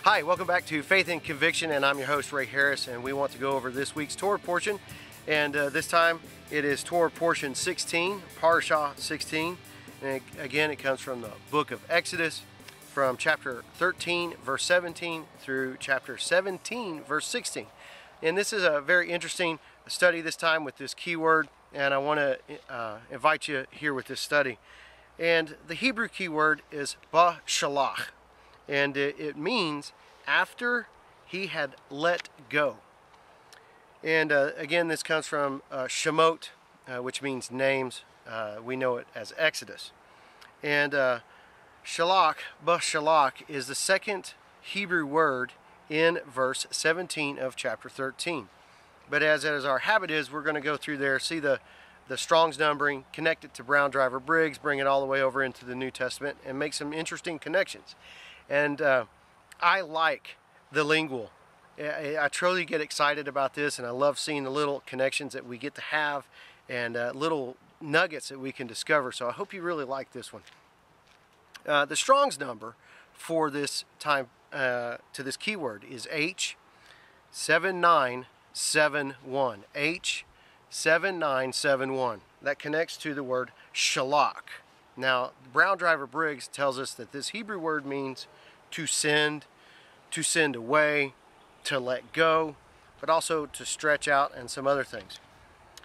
Hi, welcome back to Faith and Conviction, and I'm your host, Ray Harris, and we want to go over this week's Torah portion. And this time it is Torah portion 16, Parashah 16. And again, it comes from the book of Exodus, from chapter 13, verse 17, through chapter 17, verse 16. And this is a very interesting study this time with this keyword, and I want to invite you here with this study. And the Hebrew keyword is ba-shalach. And it means after he had let go. And again, this comes from Shemot, which means names. We know it as Exodus. And shalach, ba-shalach, is the second Hebrew word in verse 17 of chapter 13. But as our habit is, we're going to go through there, see the Strong's numbering, connect it to Brown Driver Briggs, bring it all the way over into the New Testament, and make some interesting connections. And I like the lingual. I truly get excited about this, and I love seeing the little connections that we get to have and little nuggets that we can discover. So I hope you really like this one. The Strong's number for this time to this keyword is H7971. H7971. That connects to the word shalach. Now, Brown Driver Briggs tells us that this Hebrew word means to send away, to let go, but also to stretch out and some other things.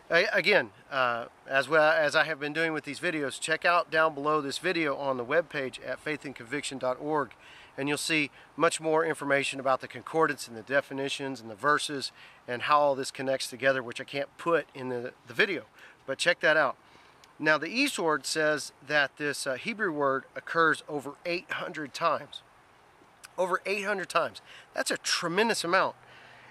Again, as I have been doing with these videos, check out down below this video on the webpage at faithandconviction.org, and you'll see much more information about the concordance and the definitions and the verses and how all this connects together, which I can't put in the video, but check that out. Now, the eSword says that this Hebrew word occurs over 800 times. Over 800 times. That's a tremendous amount.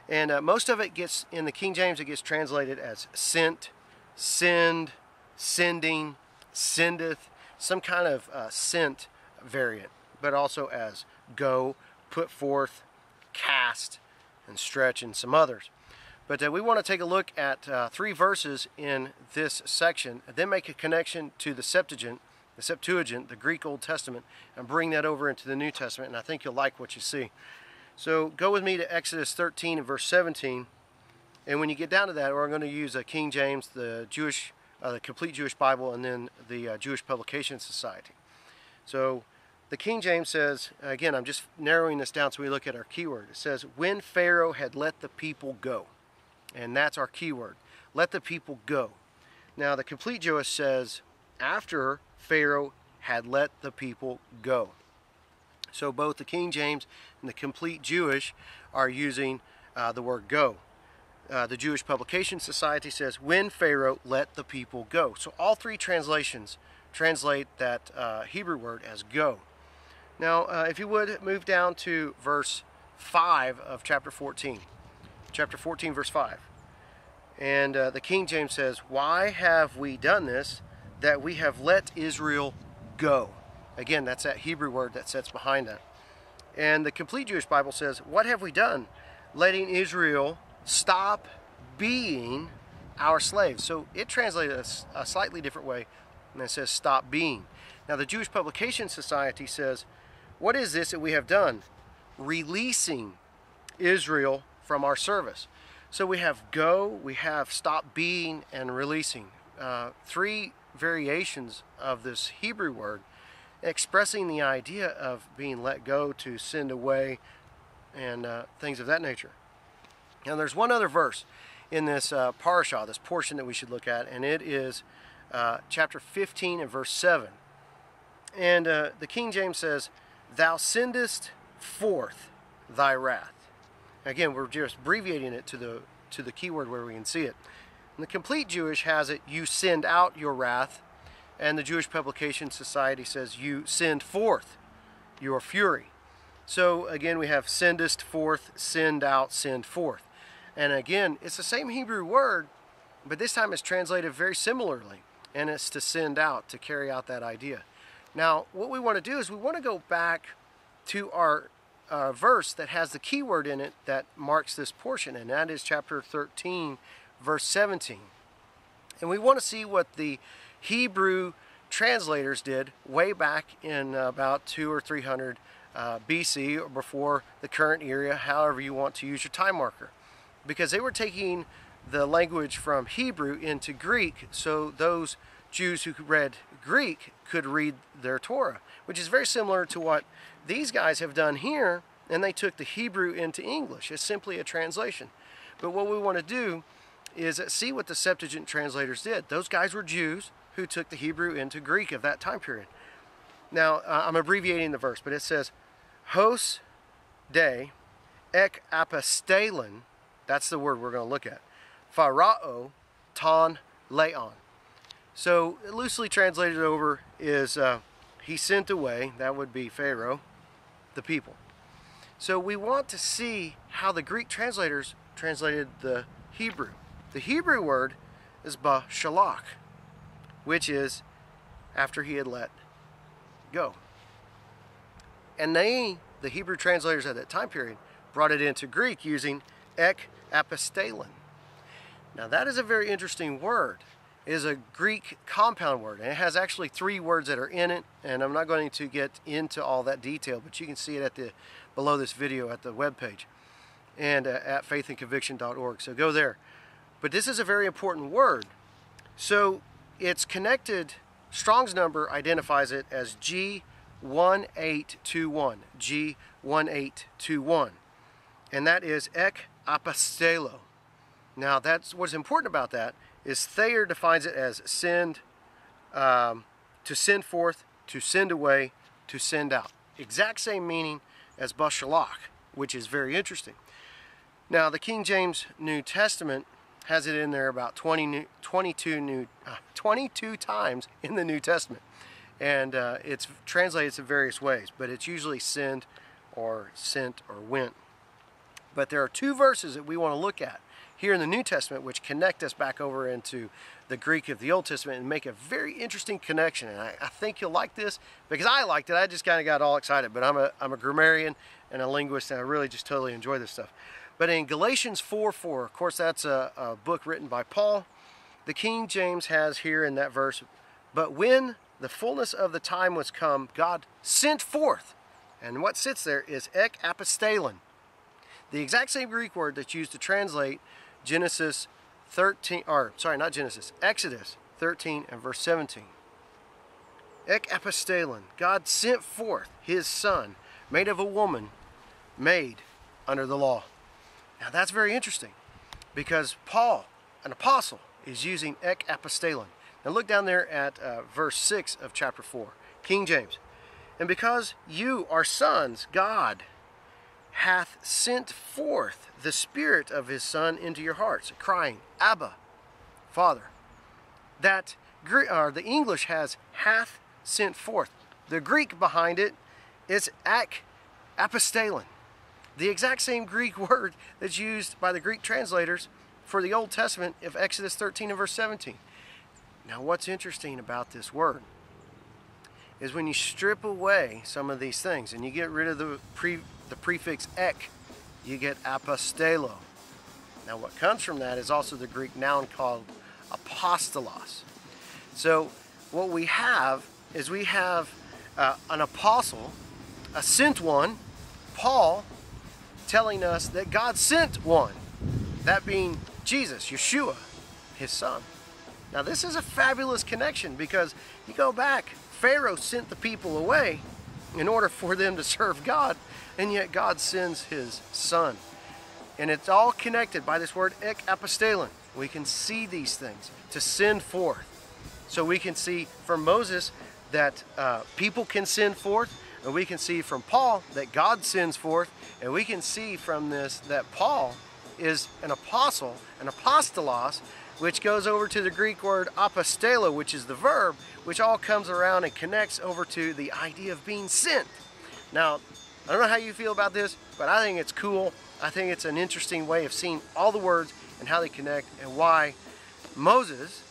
And most of it gets, in the King James, it gets translated as sent, send, sending, sendeth, some kind of sent variant, but also as go, put forth, cast, and stretch, and some others. But we want to take a look at 3 verses in this section, and then make a connection to the Septuagint, the Greek Old Testament, and bring that over into the New Testament, and I think you'll like what you see. So go with me to Exodus 13 and verse 17, and when you get down to that, we're going to use King James, the Complete Jewish Bible, and then the Jewish Publication Society. So the King James says, again, I'm just narrowing this down so we look at our keyword. It says, when Pharaoh had let the people go. And that's our keyword. Let the people go. Now, the Complete Jewish says, after Pharaoh had let the people go. So both the King James and the Complete Jewish are using the word go. The Jewish Publication Society says, when Pharaoh let the people go. So all 3 translations translate that Hebrew word as go. Now, if you would, move down to verse 5 of chapter 14. Chapter 14, verse 5. And the King James says, why have we done this, that we have let Israel go? Again, that's that Hebrew word that sits behind that. And the Complete Jewish Bible says, what have we done, letting Israel stop being our slaves? So it translated a slightly different way, and it says stop being. Now, the Jewish Publication Society says, what is this that we have done? Releasing Israel from our service. So we have go, we have stop being, and releasing. 3 variations of this Hebrew word expressing the idea of being let go, to send away, and things of that nature. Now, there's one other verse in this Parashah, this portion that we should look at, and it is chapter 15 and verse 7. And the King James says, thou sendest forth thy wrath. Again, we're just abbreviating it to the keyword where we can see it. And the Complete Jewish has it, you send out your wrath, and the Jewish Publication Society says, you send forth your fury. So again, we have sendest forth, send out, send forth. And again, it's the same Hebrew word, but this time it's translated very similarly, and it's to send out, to carry out that idea. Now, what we want to do is we want to go back to our verse that has the keyword in it that marks this portion, and that is chapter 13, verse 17. And we want to see what the Hebrew translators did way back in about 200 or 300 BC, or before the current era, however you want to use your time marker. Because they were taking the language from Hebrew into Greek, so those Jews who read Greek could read their Torah, which is very similar to what these guys have done here, and they took the Hebrew into English. It's simply a translation. But what we want to do is see what the Septuagint translators did. Those guys were Jews who took the Hebrew into Greek of that time period. Now, I'm abbreviating the verse, but it says, Hos de ek apostelen, that's the word we're going to look at, Pharao ton leon. So, loosely translated over is, he sent away, that would be Pharaoh, the people. So we want to see how the Greek translators translated the Hebrew. The Hebrew word is ba-shalach, which is after he had let go. And they, the Hebrew translators at that time period, brought it into Greek using ek apostelen. Now that is a very interesting word. It is a Greek compound word, and it has actually 3 words that are in it, and I'm not going to get into all that detail, but you can see it at the below this video at the webpage and at faithandconviction.org, so go there. But this is a very important word. So it's connected, Strong's number identifies it as G1821, G1821, and that is ek apostelo. Now that's what's important about that is Thayer defines it as send, to send forth, to send away, to send out. Exact same meaning as bashalach, which is very interesting. Now the King James New Testament has it in there about 22 times in the New Testament, and it's translated in various ways, but it's usually send or sent or went. But there are 2 verses that we want to look at here in the New Testament which connect us back over into the Greek of the Old Testament and make a very interesting connection. And I think you'll like this because I liked it. I just kind of got all excited, but I'm a grammarian and a linguist, and I really just totally enjoy this stuff. But in Galatians 4:4, of course that's a book written by Paul, the King James has here in that verse, but when the fullness of the time was come, God sent forth, and what sits there is ek apostelen, the exact same Greek word that's used to translate Exodus 13 and verse 17. Ek apostelen, God sent forth his son, made of a woman, made under the law. Now that's very interesting because Paul, an apostle, is using ek apostelen. Now look down there at verse 6 of chapter 4, King James. And because you are sons, God hath sent forth the Spirit of his Son into your hearts, crying, Abba, Father. That the English has hath sent forth. The Greek behind it is ek apostelen, the exact same Greek word that's used by the Greek translators for the Old Testament of Exodus 13 and verse 17. Now what's interesting about this word is when you strip away some of these things and you get rid of the prefix ek, you get apostelo. Now what comes from that is also the Greek noun called apostolos. So what we have is we have an apostle, a sent one, Paul, telling us that God sent one, that being Jesus, Yeshua, his son. Now this is a fabulous connection because you go back, Pharaoh sent the people away in order for them to serve God, and yet God sends his son. And it's all connected by this word ek apostelen. We can see these things, to send forth. So we can see from Moses that people can send forth, and we can see from Paul that God sends forth, and we can see from this that Paul is an apostle, an apostolos, which goes over to the Greek word apostelo, which is the verb, which all comes around and connects over to the idea of being sent. Now, I don't know how you feel about this, but I think it's cool. I think it's an interesting way of seeing all the words and how they connect, and why Moses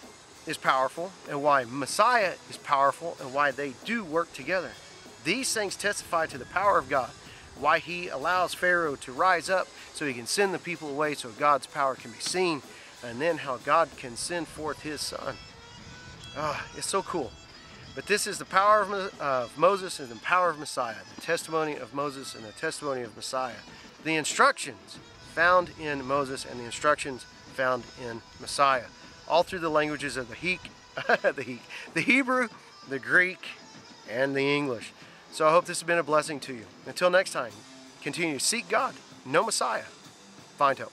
is powerful, and why Messiah is powerful, and why they do work together. These things testify to the power of God, why he allows Pharaoh to rise up so he can send the people away so God's power can be seen, and then how God can send forth his son. It's so cool. But this is the power of Moses and the power of Messiah, the testimony of Moses and the testimony of Messiah. The instructions found in Moses and the instructions found in Messiah, all through the languages of the Hebrew, the Greek, and the English. So I hope this has been a blessing to you. Until next time, continue to seek God, know Messiah, find hope.